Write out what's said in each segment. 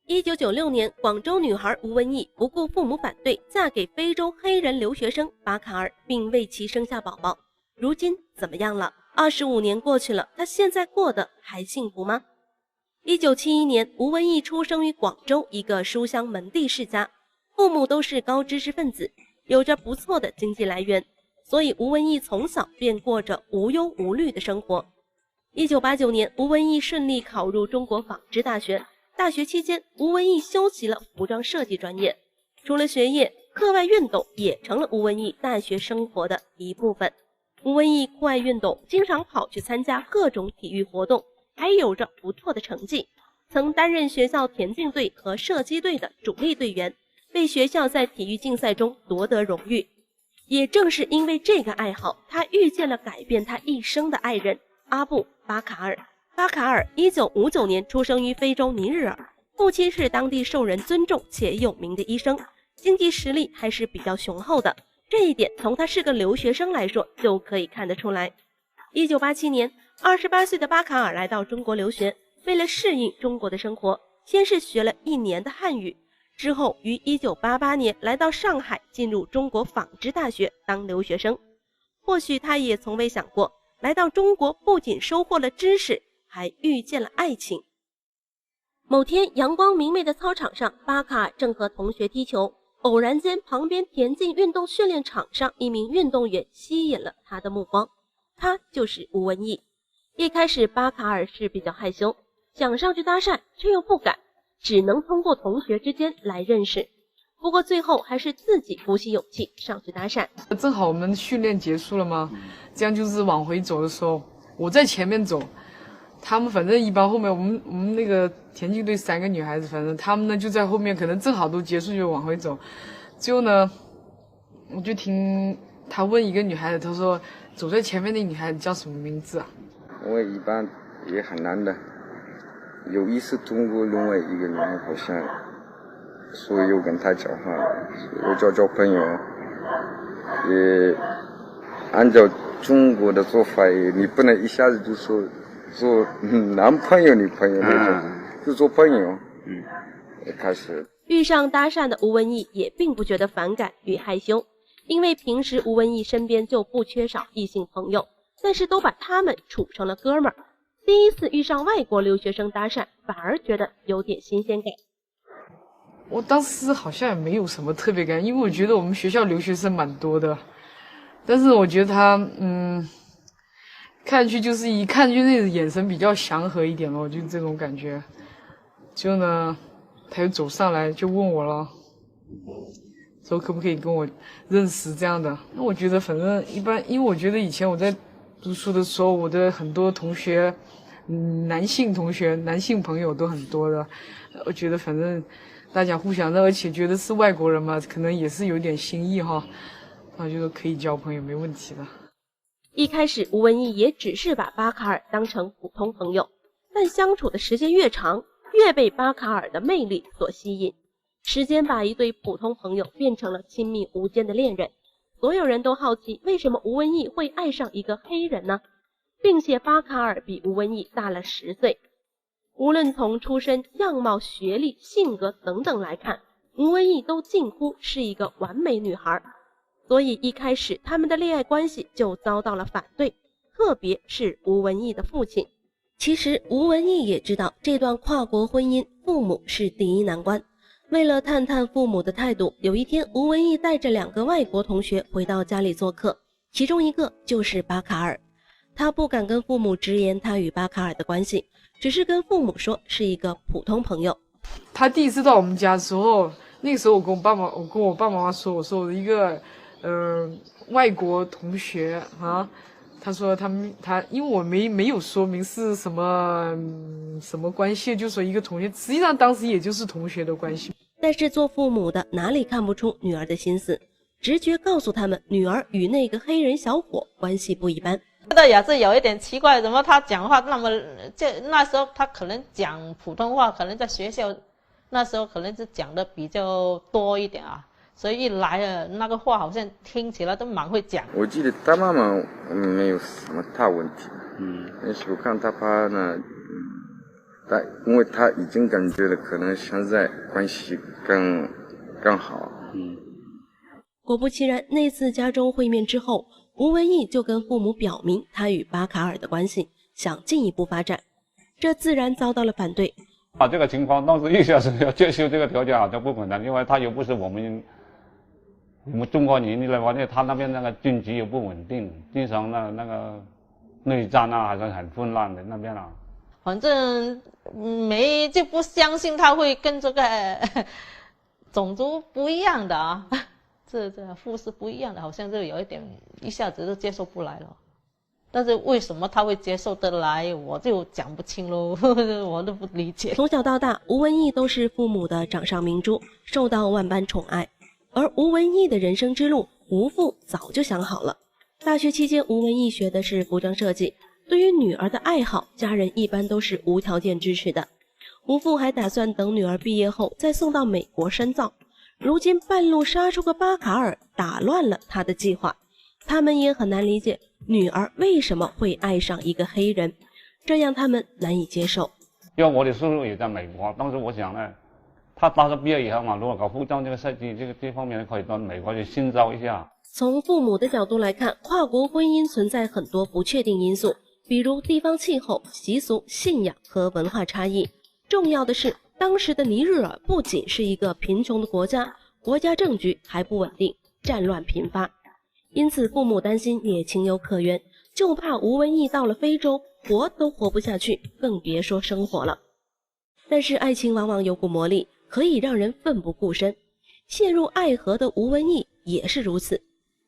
1996年，广州女孩吴文义不顾父母反对，嫁给非洲黑人留学生巴卡尔，并为其生下宝宝。如今怎么样了？25年过去了，她现在过得还幸福吗？1971年，吴文义出生于广州一个书香门第世家，父母都是高知识分子，有着不错的经济来源，所以吴文义从小便过着无忧无虑的生活。1989年，吴文义顺利考入中国纺织大学。大学期间，吴文义修习了服装设计专业。除了学业，课外运动也成了吴文义大学生活的一部分。吴文义酷爱运动，经常跑去参加各种体育活动，还有着不错的成绩，曾担任学校田径队和射击队的主力队员，为学校在体育竞赛中夺得荣誉。也正是因为这个爱好，他遇见了改变他一生的爱人阿布·巴卡尔。巴卡尔1959年出生于非洲尼日尔，父亲是当地受人尊重且有名的医生，经济实力还是比较雄厚的，这一点从他是个留学生来说就可以看得出来。1987年，28岁的巴卡尔来到中国留学，为了适应中国的生活，先是学了1年的汉语，之后于1988年来到上海，进入中国纺织大学当留学生。或许他也从未想过，来到中国不仅收获了知识，还遇见了爱情。某天，阳光明媚的操场上，巴卡尔正和同学踢球，偶然间旁边田径运动训练场上一名运动员吸引了他的目光，他就是吴文义。一开始巴卡尔是比较害羞，想上去搭讪却又不敢，只能通过同学之间来认识。不过最后还是自己鼓起勇气上去搭讪。正好我们训练结束了嘛，这样就是往回走的时候，我在前面走，他们反正一般后面我们那个田径队3个女孩子，反正他们呢就在后面，可能正好都结束就往回走。最后呢，我就听他问一个女孩子，他说走在前面的女孩子叫什么名字啊？我一般也很难的，有一次通过另外一个人好像说有跟他讲话，说交朋友，也按照中国的做法，你不能一下子就说做男朋友女朋友那种，就做朋友。开始遇上搭讪的吴文义也并不觉得反感与害羞，因为平时吴文义身边就不缺少异性朋友，但是都把他们处成了哥们儿。第一次遇上外国留学生搭讪，反而觉得有点新鲜感。我当时好像也没有什么特别感，因为我觉得我们学校留学生蛮多的，但是我觉得他看上去就是一看就那个眼神比较祥和一点咯，就这种感觉。就呢，他就走上来就问我了，说可不可以跟我认识这样的。那我觉得反正一般，因为我觉得以前我在读书的时候，我的很多同学，男性同学、男性朋友都很多的。我觉得反正大家互相的，而且觉得是外国人嘛，可能也是有点心意哈。我觉得可以交朋友，没问题的。一开始吴文义也只是把巴卡尔当成普通朋友，但相处的时间越长，越被巴卡尔的魅力所吸引。时间把一对普通朋友变成了亲密无间的恋人。所有人都好奇，为什么吴文义会爱上一个黑人呢？并且巴卡尔比吴文义大了10岁。无论从出身、样貌、学历、性格等等来看，吴文义都近乎是一个完美女孩。所以一开始他们的恋爱关系就遭到了反对，特别是吴文义的父亲。其实吴文义也知道这段跨国婚姻父母是第一难关，为了探探父母的态度，有一天吴文义带着2个外国同学回到家里做客，其中一个就是巴卡尔。他不敢跟父母直言他与巴卡尔的关系，只是跟父母说是一个普通朋友。他第一次到我们家的时候，那个时候我跟我爸妈说，我说我的一个外国同学啊，他说他因为我没有说明是什么关系，就说一个同学，实际上当时也就是同学的关系。但是做父母的哪里看不出女儿的心思，直觉告诉他们女儿与那个黑人小伙关系不一般。觉得也是有一点奇怪，怎么他讲话那么那时候他可能讲普通话，可能在学校那时候可能是讲的比较多一点啊，所以一来了那个话好像听起来都蛮会讲。我记得他妈妈没有什么大问题，但是我看他爸呢，但因为他已经感觉了，可能现在关系更好。果不其然，那次家中会面之后，吴文义就跟父母表明他与巴卡尔的关系，想进一步发展，这自然遭到了反对。这个情况当时一下子要接受这个条件好像不可能，因为他又不是我们中国人的话，他那边那个经济又不稳定，经常那个内战还是很混乱的那边反正就不相信他会跟这个种族不一样的这父是不一样的，好像就有一点一下子就接受不来了。但是为什么他会接受得来，我就讲不清喽，我都不理解。从小到大，吴文义都是父母的掌上明珠，受到万般宠爱。而吴文义的人生之路，吴父早就想好了。大学期间，吴文义学的是服装设计。对于女儿的爱好，家人一般都是无条件支持的。吴父还打算等女儿毕业后再送到美国深造。如今半路杀出个巴卡尔，打乱了他的计划。他们也很难理解女儿为什么会爱上一个黑人，这让他们难以接受。因为我的叔叔也在美国，当时我想呢，他大学毕业以后嘛，如果搞服装这个设计这方面可以到美国去深造一下。从父母的角度来看，跨国婚姻存在很多不确定因素，比如地方气候、习俗、信仰和文化差异。重要的是，当时的尼日尔不仅是一个贫穷的国家，国家政局还不稳定，战乱频发。因此父母担心也情有可原，就怕吴文义到了非洲活都活不下去，更别说生活了。但是爱情往往有股魔力，可以让人奋不顾身。陷入爱河的吴文义也是如此。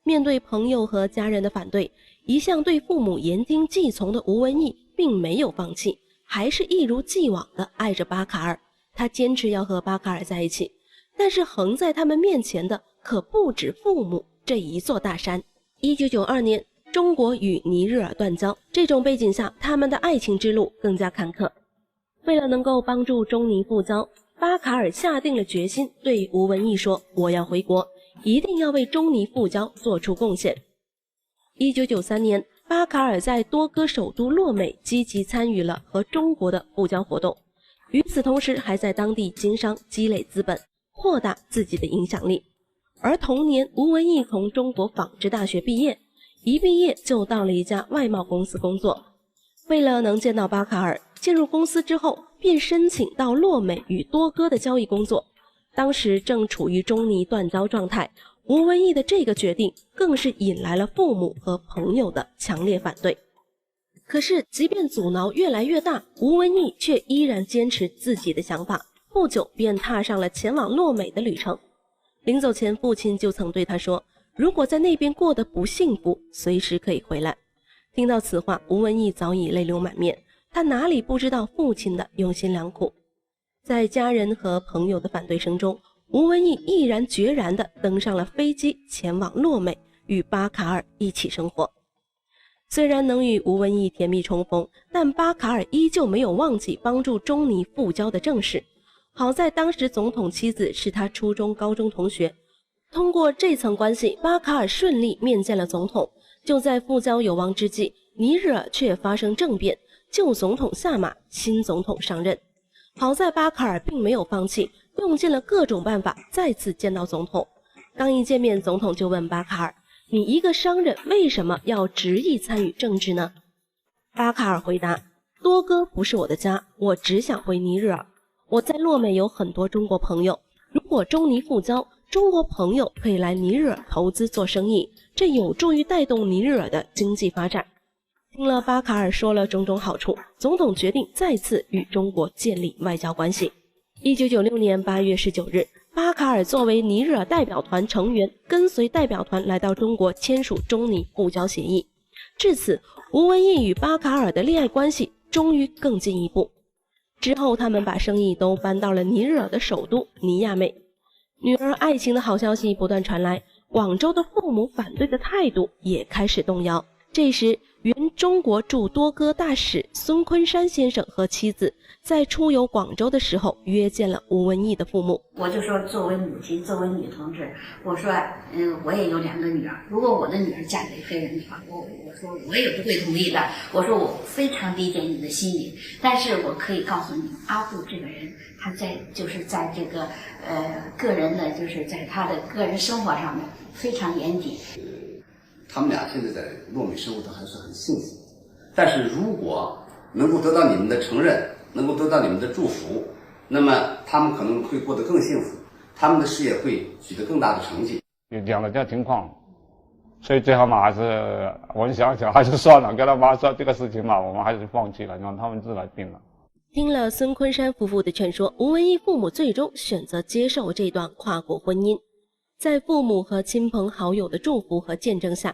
面对朋友和家人的反对，一向对父母言听计从的吴文义并没有放弃，还是一如既往地爱着巴卡尔。他坚持要和巴卡尔在一起，但是横在他们面前的可不止父母这一座大山。1992年，中国与尼日尔断交，这种背景下，他们的爱情之路更加坎坷。为了能够帮助中尼复交，巴卡尔下定了决心，对吴文义说：“我要回国，一定要为中尼复交做出贡献。”1993年，巴卡尔在多哥首都洛美积极参与了和中国的复交活动，与此同时还在当地经商积累资本，扩大自己的影响力。而同年，吴文义从中国纺织大学毕业，一毕业就到了一家外贸公司工作。为了能见到巴卡尔，进入公司之后便申请到洛美与多哥的交易工作。当时正处于中尼断交状态，吴文义的这个决定更是引来了父母和朋友的强烈反对。可是即便阻挠越来越大，吴文义却依然坚持自己的想法，不久便踏上了前往洛美的旅程。临走前，父亲就曾对他说，如果在那边过得不幸福，随时可以回来。听到此话，吴文义早已泪流满面，他哪里不知道父亲的用心良苦。在家人和朋友的反对声中，吴文义毅然决然地登上了飞机，前往洛美，与巴卡尔一起生活。虽然能与吴文义甜蜜重逢，但巴卡尔依旧没有忘记帮助中尼复交的正事。好在当时总统妻子是他初中、高中同学，通过这层关系，巴卡尔顺利面见了总统。就在复交有望之际，尼日尔却发生政变，旧总统下马，新总统上任。好在巴卡尔并没有放弃，用尽了各种办法再次见到总统。刚一见面，总统就问巴卡尔，你一个商人为什么要执意参与政治呢？巴卡尔回答，多哥不是我的家，我只想回尼日尔。我在洛美有很多中国朋友，如果中尼复交，中国朋友可以来尼日尔投资做生意，这有助于带动尼日尔的经济发展。听了巴卡尔说了种种好处，总统决定再次与中国建立外交关系。1996年8月19日，巴卡尔作为尼日尔代表团成员，跟随代表团来到中国签署中尼复交协议。至此，吴文义与巴卡尔的恋爱关系终于更进一步。之后他们把生意都搬到了尼日尔的首都尼亚美。女儿爱情的好消息不断传来，广州的父母反对的态度也开始动摇。这时原中国驻多哥大使孙昆山先生和妻子在出游广州的时候约见了吴文义的父母。我就说，作为母亲，作为女同志，我说，我也有2个女儿，如果我的女儿嫁给黑人的话，我说我也不会同意的。我说我非常理解你的心理，但是我可以告诉你，阿布这个人，他在这个个人的，就是在他的个人生活上面非常严谨。他们俩现在在洛美生活的还是很幸福，但是如果能够得到你们的承认，能够得到你们的祝福，那么他们可能会过得更幸福，他们的事业会取得更大的成绩。有讲了这样情况，所以最后嘛，还是我们想想还是算了，跟他妈说这个事情嘛，我们还是放弃了，让他们自来定了。听了孙昆山夫妇的劝说，吴文义父母最终选择接受这段跨国婚姻。在父母和亲朋好友的祝福和见证下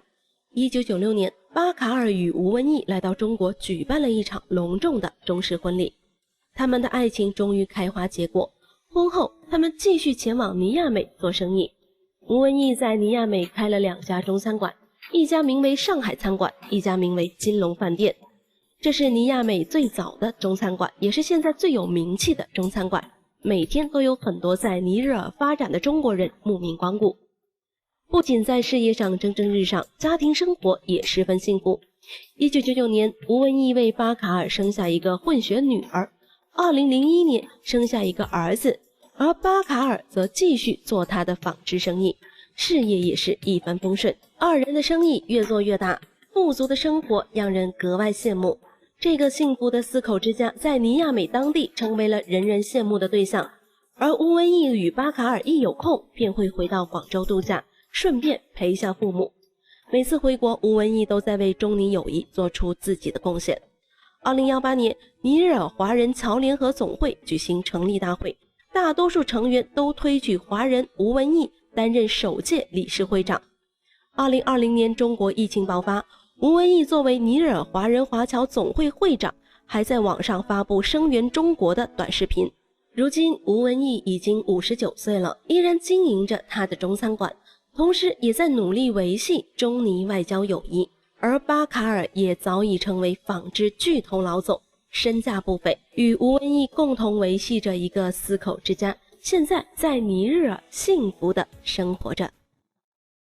，1996年，巴卡尔与吴文义来到中国举办了一场隆重的中式婚礼。他们的爱情终于开花结果，婚后他们继续前往尼亚美做生意。吴文义在尼亚美开了2家中餐馆，一家名为上海餐馆，一家名为金龙饭店。这是尼亚美最早的中餐馆，也是现在最有名气的中餐馆，每天都有很多在尼日尔发展的中国人慕名光顾。不仅在事业上蒸蒸日上，家庭生活也十分幸福。1999年，吴文义为巴卡尔生下一个混血女儿，2001年生下一个儿子，而巴卡尔则继续做他的纺织生意，事业也是一帆风顺。2人的生意越做越大，富足的生活让人格外羡慕。这个幸福的4口之家在尼亚美当地成为了人人羡慕的对象，而吴文义与巴卡尔一有空便会回到广州度假，顺便陪下父母。每次回国，吴文义都在为中尼友谊做出自己的贡献。2018年，尼日尔华人侨联合总会举行成立大会，大多数成员都推举华人吴文义担任首届理事会长。2020年中国疫情爆发，吴文义作为尼日尔华人华侨总会会长，还在网上发布声援中国的短视频。如今吴文义已经59岁了，依然经营着他的中餐馆，同时也在努力维系中尼外交友谊。而巴卡尔也早已成为纺织巨头老总，身价不菲，与吴文义共同维系着一个4口之家，现在在尼日尔幸福的生活着。